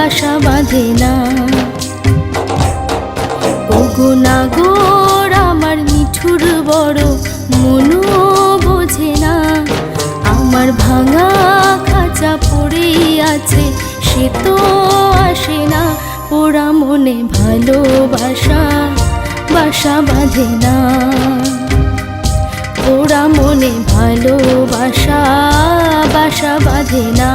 বাসা বাঁধে না। ওগো নাগর আমার নিঠুর বড়, মনও বোঝে না। আমার ভাঙা খাঁচা পড়েই আছে, সে তো আসে না। পোড়া মনে ভালোবাসা বাসা বাঁধে না। পোড়া মনে ভালোবাসা বাসা বাঁধে না।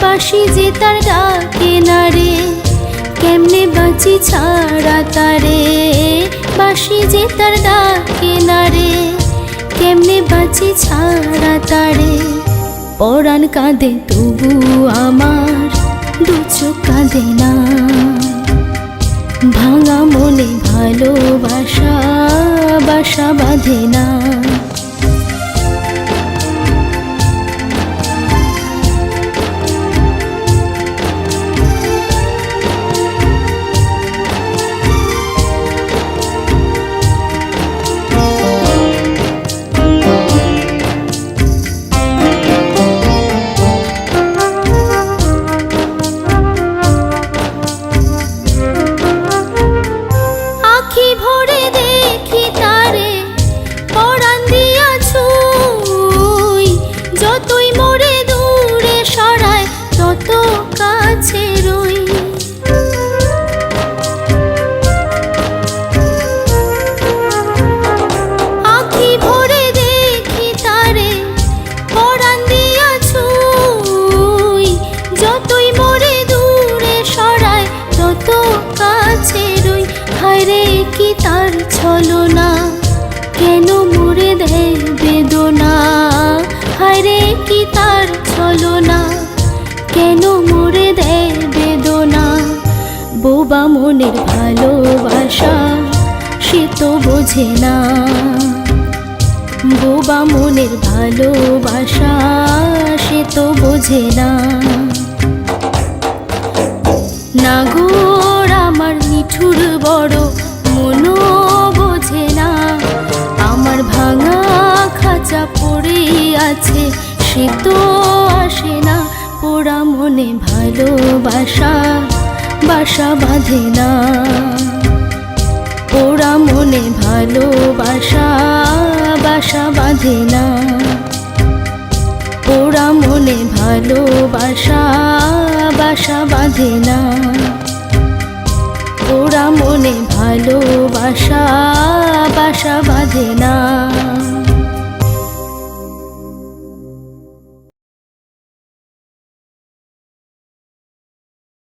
বাঁশি যে তার ডাকে না রে, কেমনে বাঁচি ছাড়া তারে। বাঁশি যে তার ডাকে না রে, কেমনে বাঁচি ছাড়া তারে। পরাণ কাঁদে তবু আমার দু চোখ কাঁদে না। ভাঙা মনে ভালোবাসা বাসা বাঁধে না। কি তার ছলনা, কেন মোরে দেয় বেদনা। হায়রে কি তার ছলনা, কেন মোরে দেয় বেদনা। বোবা মনের ভালোবাসা সে তো বোঝে না। বোবা মনের ভালোবাসা সে তো বোঝে না। নাগর আমার নিঠুর বড়, মনও বোঝে না। আমার ভাঙা খাঁচা পড়েই আছে, সে তো আসে না। পোড়া মনে ভালোবাসা বাসা বাঁধে না। পোড়া মনে ভালোবাসা বাসা বাঁধে না। পোড়া মনে ভালোবাসা বাসা বাঁধে না। পোড়া মনে ভালোবাসা বাসা বাঁধে না।